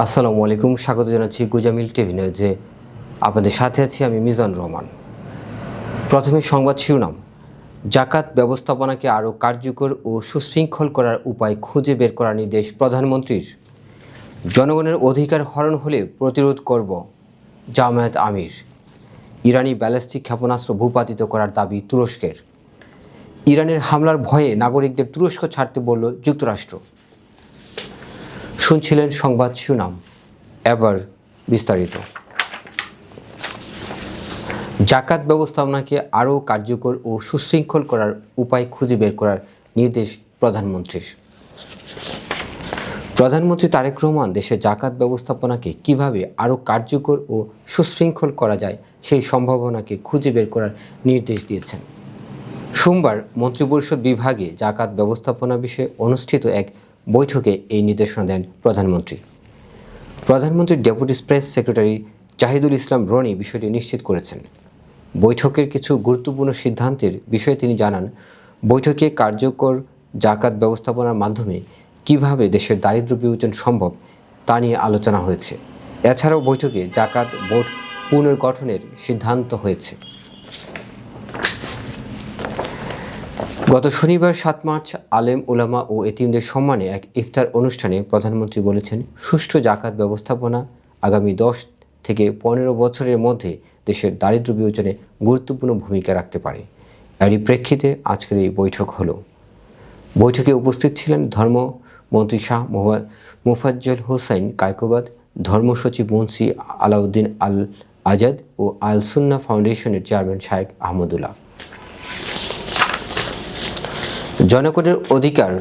আসসালামু আলাইকুম, স্বাগত জানাচ্ছি গুজামিল টিভি নিউজে। আপনাদের সাথে আছি আমি মিজান রহমান। প্রথমে সংবাদ শিরোনাম। জাকাত ব্যবস্থাপনাকে আরও কার্যকর ও সুশৃঙ্খল করার উপায় খুঁজে বের করার নির্দেশ প্রধানমন্ত্রীর। জনগণের অধিকার হরণ হলে প্রতিরোধ করব, জামায়াত আমির। ইরানি ব্যালিস্টিক ক্ষেপণাস্ত্র ভূপাতিত করার দাবি তুরস্কের। ইরানের হামলার ভয়ে নাগরিকদের তুরস্ক ছাড়তে বলল যুক্তরাষ্ট্র। শুনছিলেন সংবাদ শিরোনাম, এবার বিস্তারিত। জাকাত ব্যবস্থাপনাকে আরও কার্যকর ও সুশৃঙ্খল করার উপায় খুঁজে বের করার নির্দেশ প্রধানমন্ত্রীর। প্রধানমন্ত্রী তারেক রহমান দেশে জাকাত ব্যবস্থাপনাকে কিভাবে আরও কার্যকর ও সুশৃঙ্খল করা যায় সেই সম্ভাবনাকে খুঁজে বের করার নির্দেশ দিয়েছেন। সোমবার মন্ত্রিপরিষদ বিভাগে জাকাত ব্যবস্থাপনা বিষয়ে অনুষ্ঠিত এক বৈঠকে এই নির্দেশনা দেন প্রধানমন্ত্রী। প্রধানমন্ত্রীর ডেপুটি প্রেস সেক্রেটারি জাহিদুল ইসলাম রনি বিষয়টি নিশ্চিত করেছেন। বৈঠকের কিছু গুরুত্বপূর্ণ সিদ্ধান্তের বিষয়ে তিনি জানান, বৈঠকে কার্যকর জাকাত ব্যবস্থাপনার মাধ্যমে কিভাবে দেশের দারিদ্র্য বিমোচন সম্ভব তা নিয়ে আলোচনা হয়েছে। এছাড়াও বৈঠকে জাকাত বোর্ড পুনর্গঠনের সিদ্ধান্ত হয়েছে। গত শনিবার 7 মার্চ আলেম ওলামা ও এতিমদের সম্মানে এক ইফতার অনুষ্ঠানে প্রধানমন্ত্রী বলেছেন, সুষ্ঠু জাকাত ব্যবস্থাপনা আগামী 10 থেকে 15 বছরের মধ্যে দেশের দারিদ্র্য বিমোচনে গুরুত্বপূর্ণ ভূমিকা রাখতে পারে। এরই প্রেক্ষিতে আজকের এই বৈঠক হলো। বৈঠকে উপস্থিত ছিলেন ধর্মমন্ত্রী শাহ মোফাজ্জল হোসাইন কায়কোবাদ, ধর্মসচিব মুন্সি আলাউদ্দিন আল আজাদ ও আল সুন্নাহ ফাউন্ডেশনের চেয়ারম্যান শায়েখ আহমদুল্লাহ। জনগণের অধিকার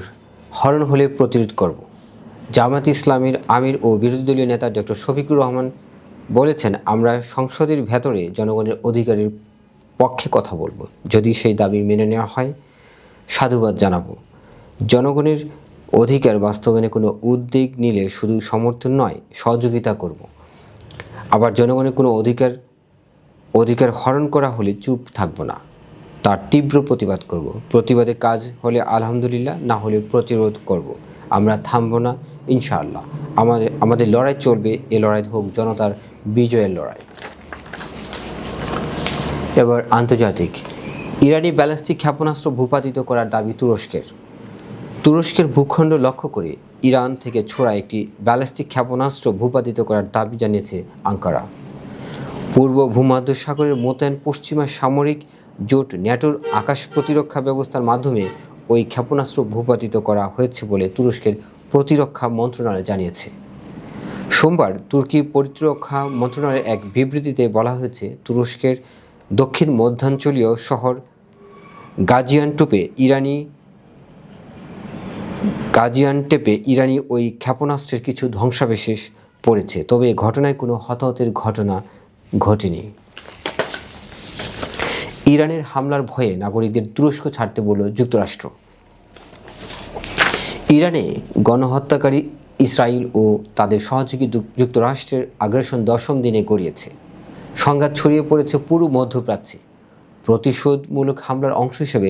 হরণ হলে প্রতিরোধ করব, জামায়াত ইসলামীর আমির ও বিরোধী দলীয় নেতা ডক্টর শফিকুর রহমান বলেছেন, আমরা সংসদের ভেতরে জনগণের অধিকারের পক্ষে কথা বলবো। যদি সেই দাবি মেনে নেওয়া হয় সাধুবাদ জানাবো। জনগণের অধিকার বাস্তবায়নে কোনো উদ্যোগ নিলে শুধু সমর্থন নয়, সহযোগিতা করব। আবার জনগণের কোনো অধিকার হরণ করা হলে চুপ থাকবো না, তার তীব্র প্রতিবাদ করব। প্রতিবাদে কাজ হলে আলহামদুলিল্লাহ, না হলে প্রতিরোধ করব। আমরা থামব না, ইনশাআল্লাহ। আমাদের লড়াই চলবে, এ লড়াই হোক জনতার বিজয়ের লড়াই। এবার আন্তর্জাতিক। ইরানি ব্যালিস্টিক ক্ষেপণাস্ত্র ভূপাতিত করার দাবি তুরস্কের। তুরস্কের ভূখণ্ড লক্ষ্য করে ইরান থেকে ছোড়া একটি ব্যালিস্টিক ক্ষেপণাস্ত্র ভূপাতিত করার দাবি জানিয়েছে আঙ্কারা। পূর্ব ভূমধ্যসাগরের মোতায়েন পশ্চিমা সামরিক জোট ন্যাটোর আকাশ প্রতিরক্ষা ব্যবস্থার মাধ্যমে ওই ক্ষেপণাস্ত্র ভূপাতিত করা হয়েছে বলে তুরস্কের প্রতিরক্ষা মন্ত্রণালয় জানিয়েছে। সোমবার তুর্কি প্রতিরক্ষা মন্ত্রণালয়ের এক বিবৃতিতে বলা হয়েছে, তুরস্কের দক্ষিণ মধ্যাঞ্চলীয় শহর গাজিয়ান্টেপে ইরানি ওই ক্ষেপণাস্ত্রের কিছু ধ্বংসাবশেষ পড়েছে, তবে এ ঘটনায় কোনো হতাহতের ঘটনা ঘটেনি। ইরানের হামলার ভয়ে নাগরিকদের তুরস্ক ছাড়তে বলল যুক্তরাষ্ট্র। ইরানে গণহত্যাকারী ইসরায়েল ও তাদের সহযোগী যুক্তরাষ্ট্রের আগ্রাসন 10ম দিনে গড়িয়েছে। সংঘাত ছড়িয়ে পড়েছে পুরো মধ্যপ্রাচ্যে। প্রতিশোধমূলক হামলার অংশ হিসেবে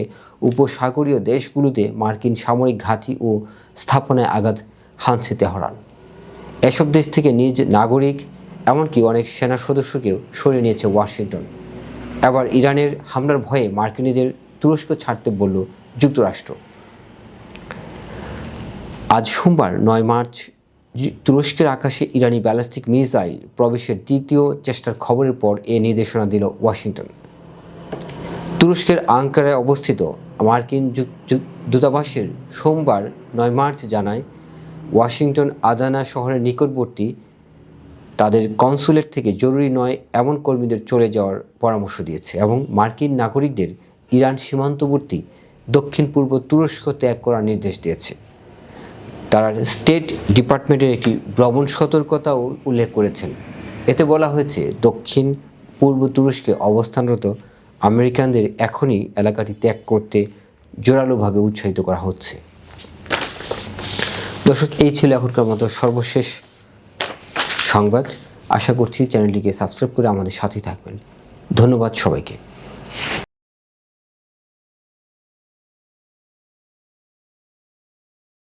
উপসাগরীয় দেশগুলোতে মার্কিন সামরিক ঘাঁটি ও স্থাপনায় আঘাত হানছে তেহরান। এসব দেশ থেকে নিজ নাগরিক, এমনকি অনেক সেনা সদস্যকেও সরিয়ে নিয়েছে ওয়াশিংটন। এবার ইরানের হামলার ভয়ে মার্কিনীদের তুরস্ক ছাড়তে বলল যুক্তরাষ্ট্র। আজ সোমবার 9 মার্চ তুরস্কের আকাশে ইরানি ব্যালিস্টিক মিসাইল প্রবেশের দ্বিতীয় চেষ্টার খবরের পর এ নির্দেশনা দিল ওয়াশিংটন। তুরস্কের আঙ্কারায় অবস্থিত মার্কিন দূতাবাসের সোমবার 9 মার্চ জানায়, ওয়াশিংটন আদানা শহরের নিকটবর্তী তাদের কনসুলেট থেকে জরুরি নয় এমন কর্মীদের চলে যাওয়ার পরামর্শ দিয়েছে এবং মার্কিন নাগরিকদের ইরান সীমান্তবর্তী দক্ষিণ পূর্ব তুরস্ক ত্যাগ করার নির্দেশ দিয়েছে। তারা স্টেট ডিপার্টমেন্টের একটি ভ্রমণ সতর্কতাও উল্লেখ করেছেন। এতে বলা হয়েছে, দক্ষিণ পূর্ব তুরস্কে অবস্থানরত আমেরিকানদের এখনই এলাকাটি ত্যাগ করতে জোরালোভাবে উৎসাহিত করা হচ্ছে। দর্শক, এই ছিল এখনকার মতো সর্বশেষ সংবাদ। আশা করছি চ্যানেলটিকে সাবস্ক্রাইব করে আমাদের সাথে থাকবেন। ধন্যবাদ সবাইকে।